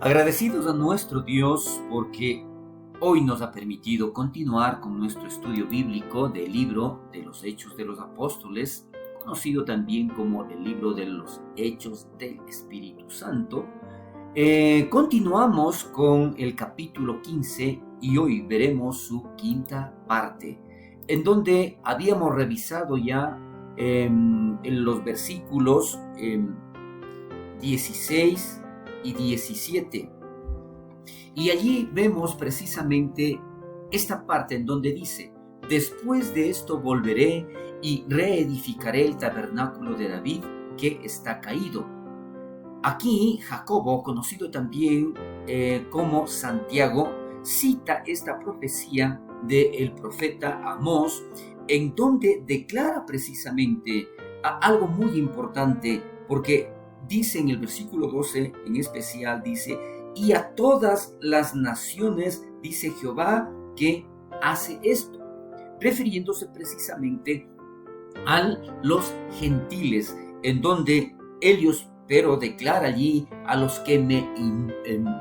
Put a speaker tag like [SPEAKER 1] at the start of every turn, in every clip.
[SPEAKER 1] Agradecidos a nuestro Dios porque hoy nos ha permitido continuar con nuestro estudio bíblico del libro de los Hechos de los Apóstoles, conocido también como el libro de los Hechos del Espíritu Santo. Continuamos con el capítulo 15 y hoy veremos su quinta parte, en donde habíamos revisado ya en los versículos 16 y 17. Y allí vemos precisamente esta parte en donde dice: después de esto volveré y reedificaré el tabernáculo de David que está caído. Aquí Jacobo, conocido también como Santiago, cita esta profecía del profeta Amós, en donde declara precisamente algo muy importante, porque dice en el versículo 12 en especial, dice: y a todas las naciones, dice Jehová, que hace esto, refiriéndose precisamente a los gentiles, en donde ellos, pero declara allí, a los que me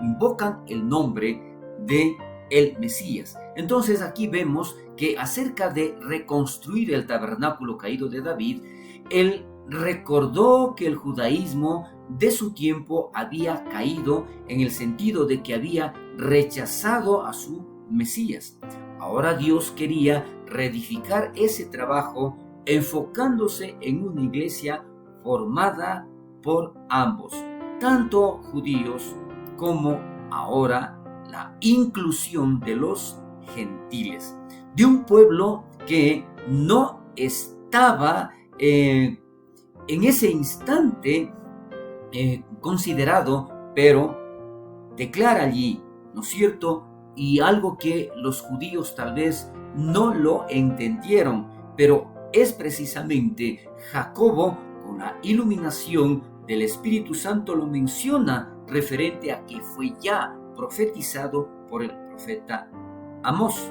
[SPEAKER 1] invocan el nombre de el Mesías. Entonces aquí vemos que acerca de reconstruir el tabernáculo caído de David, él recordó que el judaísmo de su tiempo había caído, en el sentido de que había rechazado a su Mesías. Ahora Dios quería reedificar ese trabajo, enfocándose en una iglesia formada por ambos, tanto judíos como ahora la inclusión de los gentiles, de un pueblo que no estaba en ese instante considerado, pero declara allí, ¿no es cierto? Y algo que los judíos tal vez no lo entendieron, pero es precisamente Jacobo, con la iluminación del Espíritu Santo, lo menciona referente a que fue ya profetizado por el profeta Amós.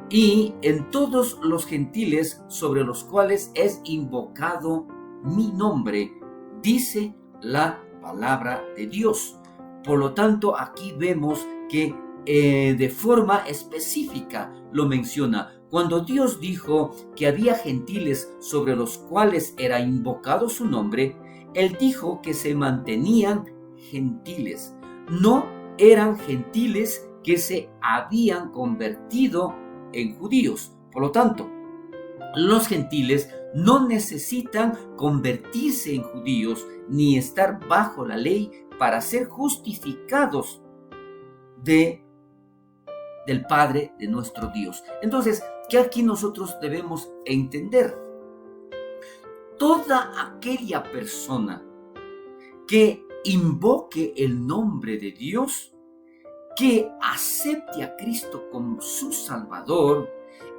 [SPEAKER 1] Y en todos los gentiles sobre los cuales es invocado mi nombre, dice la palabra de Dios. Por lo tanto, aquí vemos que de forma específica lo menciona. Cuando Dios dijo que había gentiles sobre los cuales era invocado su nombre, Él dijo que se mantenían gentiles. No eran gentiles que se habían convertido en judíos. Por lo tanto, los gentiles no necesitan convertirse en judíos ni estar bajo la ley para ser justificados del Padre de nuestro Dios. Entonces, ¿qué aquí nosotros debemos entender? Toda aquella persona que invoque el nombre de Dios, que acepte a Cristo como su Salvador,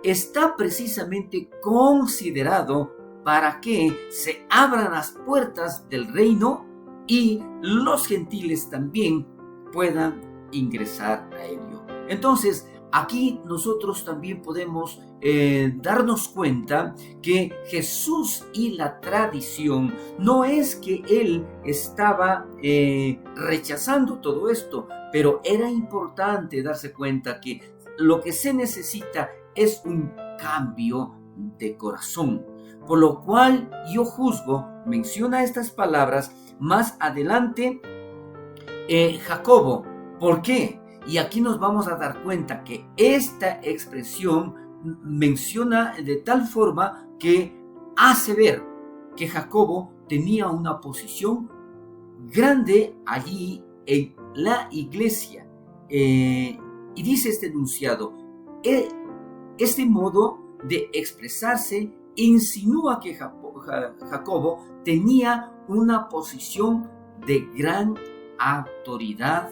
[SPEAKER 1] está precisamente considerado para que se abran las puertas del reino y los gentiles también puedan ingresar a ello. Entonces, aquí nosotros también podemos darnos cuenta que Jesús y la tradición no es que Él estaba rechazando todo esto, pero era importante darse cuenta que lo que se necesita es un cambio de corazón. Por lo cual yo juzgo, menciona estas palabras más adelante Jacobo. ¿Por qué? Y aquí nos vamos a dar cuenta que esta expresión menciona de tal forma que hace ver que Jacobo tenía una posición grande allí en la iglesia. Y dice este enunciado: este modo de expresarse insinúa que Jacobo tenía una posición de gran autoridad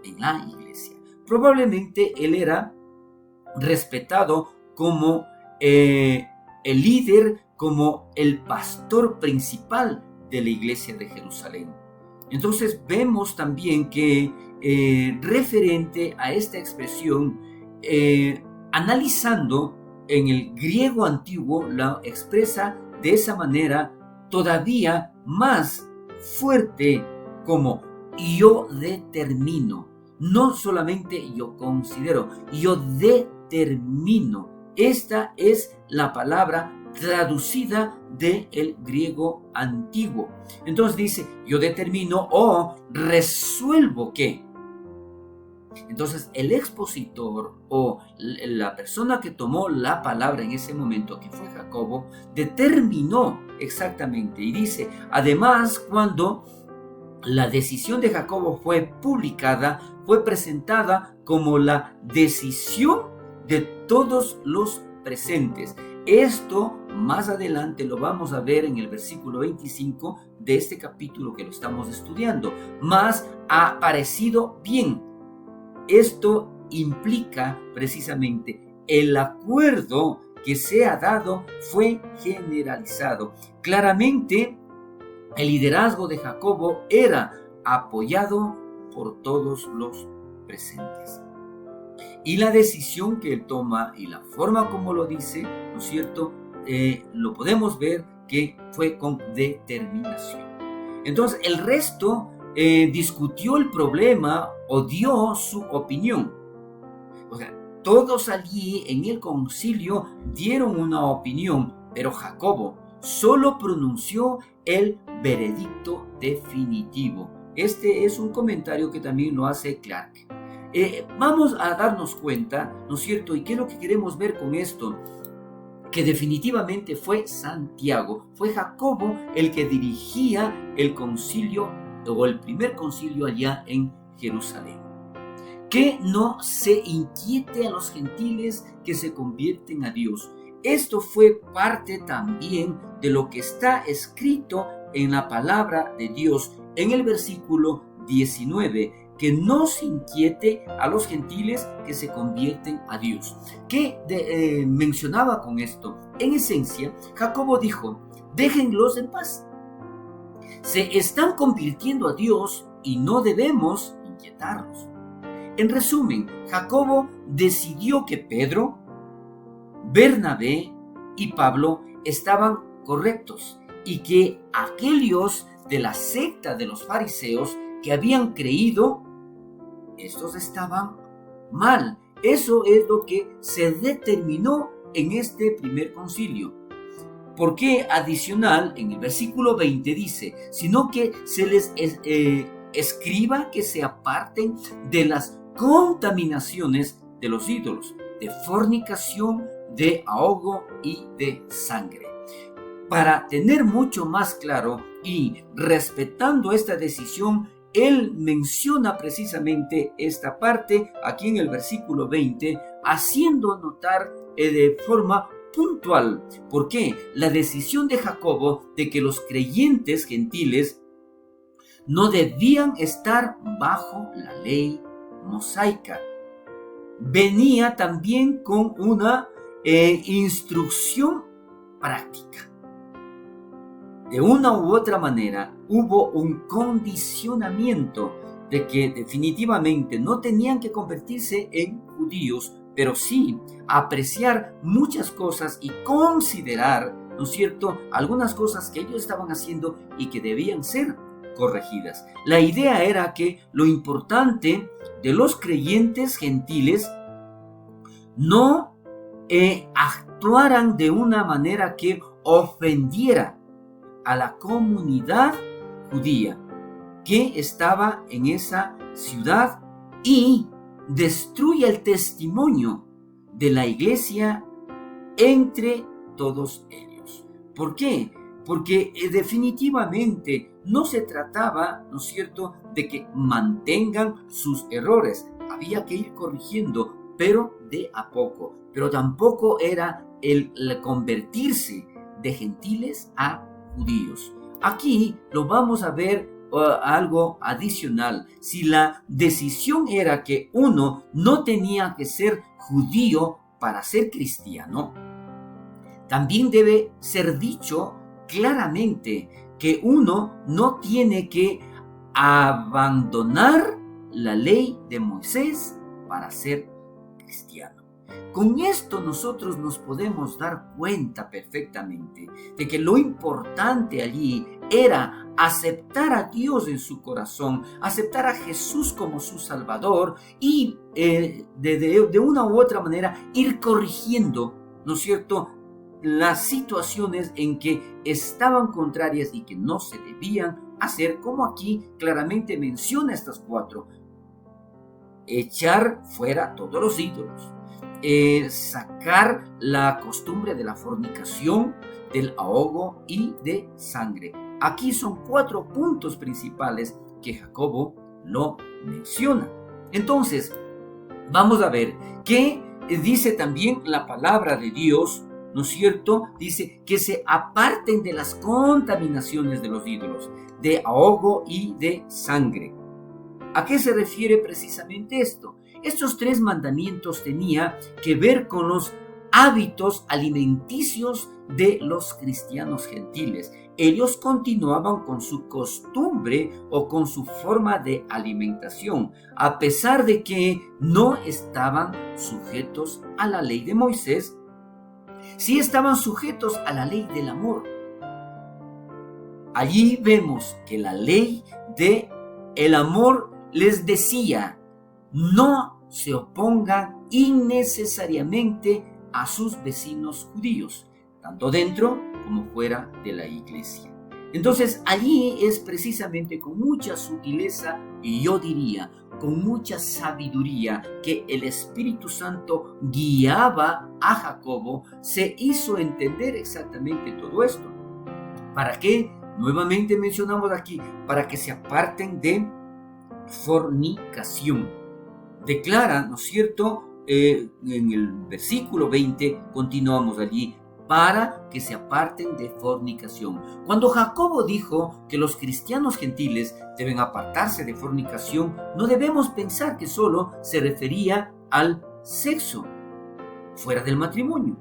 [SPEAKER 1] en la iglesia. Probablemente él era respetado como el líder, como el pastor principal de la iglesia de Jerusalén. Entonces vemos también que referente a esta expresión, analizando en el griego antiguo, la expresa de esa manera todavía más fuerte, como yo determino. No solamente yo considero, yo determino. Esta es la palabra traducida del griego antiguo. Entonces dice, yo determino o resuelvo que. Entonces el expositor o la persona que tomó la palabra en ese momento, que fue Jacobo, determinó exactamente y dice, además, cuando la decisión de Jacobo fue publicada, fue presentada como la decisión de todos los presentes. Esto más adelante lo vamos a ver en el versículo 25 de este capítulo que lo estamos estudiando. Mas ha parecido bien. Esto implica precisamente el acuerdo que se ha dado fue generalizado. Claramente, el liderazgo de Jacobo era apoyado por todos los presentes. Y la decisión que él toma y la forma como lo dice, ¿no es cierto? Lo podemos ver que fue con determinación. Entonces, el resto discutió el problema o dio su opinión. O sea, todos allí en el concilio dieron una opinión, pero Jacobo solo pronunció el veredicto definitivo. Este es un comentario que también lo hace Clark. Vamos a darnos cuenta, ¿no es cierto? ¿Y qué es lo que queremos ver con esto? Que definitivamente fue Santiago, fue Jacobo el que dirigía el concilio o el primer concilio allá en Jerusalén. Que no se inquiete a los gentiles que se convierten a Dios. Esto fue parte también de lo que está escrito en la palabra de Dios en el versículo 19, que no se inquiete a los gentiles que se convierten a Dios. ¿Qué mencionaba con esto? En esencia, Jacobo dijo, déjenlos en paz. Se están convirtiendo a Dios y no debemos inquietarlos. En resumen, Jacobo decidió que Pedro, Bernabé y Pablo estaban correctos y que aquellos de la secta de los fariseos que habían creído, estos estaban mal. Eso es lo que se determinó en este primer concilio. Porque adicional, en el versículo 20 dice, sino que se les escriba que se aparten de las contaminaciones de los ídolos, de fornicación, de ahogo y de sangre. Para tener mucho más claro y respetando esta decisión, él menciona precisamente esta parte aquí en el versículo 20, haciendo notar de forma puntual. ¿Por qué? La decisión de Jacobo de que los creyentes gentiles no debían estar bajo la ley mosaica. Venía también con una instrucción práctica. De una u otra manera, hubo un condicionamiento de que definitivamente no tenían que convertirse en judíos, pero sí apreciar muchas cosas y considerar, ¿no es cierto?, algunas cosas que ellos estaban haciendo y que debían ser corregidas. La idea era que lo importante de los creyentes gentiles no actuaran de una manera que ofendiera a la comunidad judía que estaba en esa ciudad y destruye el testimonio de la iglesia entre todos ellos. ¿Por qué? Porque definitivamente no se trataba, ¿no es cierto?, de que mantengan sus errores. Había que ir corrigiendo, pero de a poco. Pero tampoco era el convertirse de gentiles a judíos. Aquí lo vamos a ver algo adicional. Si la decisión era que uno no tenía que ser judío para ser cristiano, también debe ser dicho claramente que uno no tiene que abandonar la ley de Moisés para ser cristiano. Con esto nosotros nos podemos dar cuenta perfectamente de que lo importante allí era aceptar a Dios en su corazón, aceptar a Jesús como su Salvador y de una u otra manera ir corrigiendo, ¿no es cierto?, las situaciones en que estaban contrarias y que no se debían hacer, como aquí claramente menciona estas 4. Echar fuera todos los ídolos, sacar la costumbre de la fornicación, del ahogo y de sangre. Aquí son 4 puntos principales que Jacobo lo menciona. Entonces, vamos a ver qué dice también la palabra de Dios, ¿no es cierto? Dice que se aparten de las contaminaciones de los ídolos, de ahogo y de sangre. ¿A qué se refiere precisamente esto? Estos 3 mandamientos tenían que ver con los hábitos alimenticios de los cristianos gentiles. Ellos continuaban con su costumbre o con su forma de alimentación, a pesar de que no estaban sujetos a la ley de Moisés, sí estaban sujetos a la ley del amor. Allí vemos que la ley del amor les decía: no se opongan innecesariamente a sus vecinos judíos, tanto dentro como fuera de la iglesia. Entonces allí es precisamente con mucha sutileza y yo diría con mucha sabiduría que el Espíritu Santo guiaba a Jacobo, se hizo entender exactamente todo esto. ¿Para qué? Nuevamente mencionamos aquí, para que se aparten de fornicación. Declara, ¿no es cierto? En el versículo 20, continuamos allí, para que se aparten de fornicación. Cuando Jacobo dijo que los cristianos gentiles deben apartarse de fornicación, no debemos pensar que solo se refería al sexo fuera del matrimonio,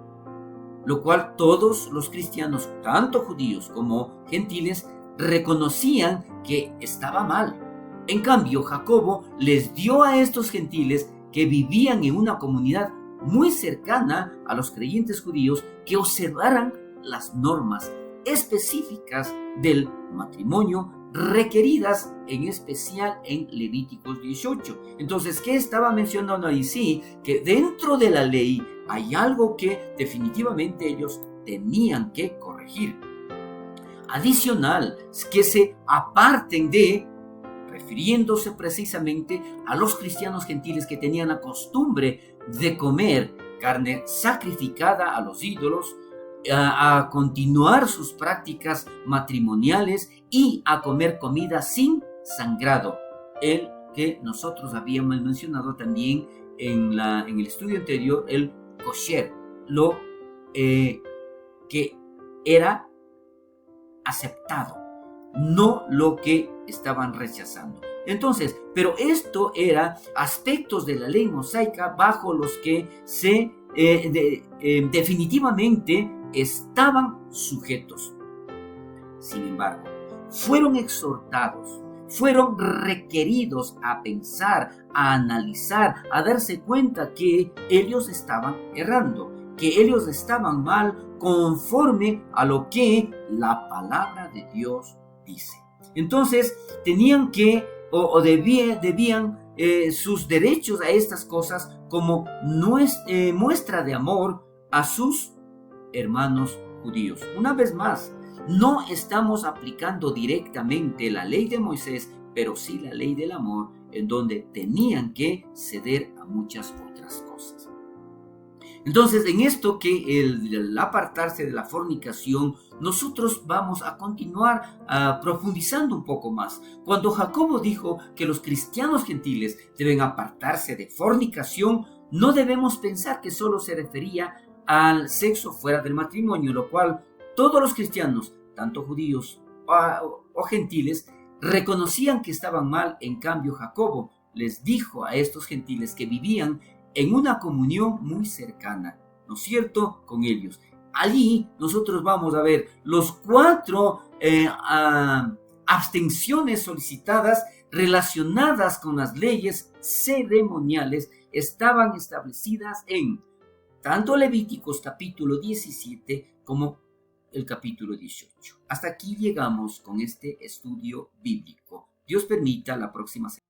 [SPEAKER 1] lo cual todos los cristianos, tanto judíos como gentiles, reconocían que estaba mal. En cambio, Jacobo les dio a estos gentiles que vivían en una comunidad muy cercana a los creyentes judíos que observaran las normas específicas del matrimonio requeridas en especial en Levíticos 18. Entonces, ¿qué estaba mencionando ahí? Sí, que dentro de la ley hay algo que definitivamente ellos tenían que corregir. Adicional, que se aparten de, refiriéndose precisamente a los cristianos gentiles que tenían la costumbre de comer carne sacrificada a los ídolos, a continuar sus prácticas matrimoniales y a comer comida sin sangrado, el que nosotros habíamos mencionado también en el estudio anterior, el kosher, lo que era aceptado, no lo que estaban rechazando. Entonces, pero esto era aspectos de la ley mosaica bajo los que se definitivamente estaban sujetos. Sin embargo, fueron exhortados, fueron requeridos a pensar, a analizar, a darse cuenta que ellos estaban errando, que ellos estaban mal conforme a lo que la palabra de Dios dice. Entonces, tenían que debían sus derechos a estas cosas como muestra de amor a sus hermanos judíos. Una vez más, no estamos aplicando directamente la ley de Moisés, pero sí la ley del amor, en donde tenían que ceder a muchas otras cosas. Entonces, en esto que el apartarse de la fornicación, nosotros vamos a continuar profundizando un poco más. Cuando Jacobo dijo que los cristianos gentiles deben apartarse de fornicación, no debemos pensar que solo se refería al sexo fuera del matrimonio, lo cual todos los cristianos, tanto judíos o gentiles, reconocían que estaban mal. En cambio, Jacobo les dijo a estos gentiles que vivían en una comunión muy cercana, ¿no es cierto?, con ellos. Allí nosotros vamos a ver los 4 abstenciones solicitadas relacionadas con las leyes ceremoniales estaban establecidas en tanto Levíticos capítulo 17 como el capítulo 18. Hasta aquí llegamos con este estudio bíblico. Dios permita la próxima semana.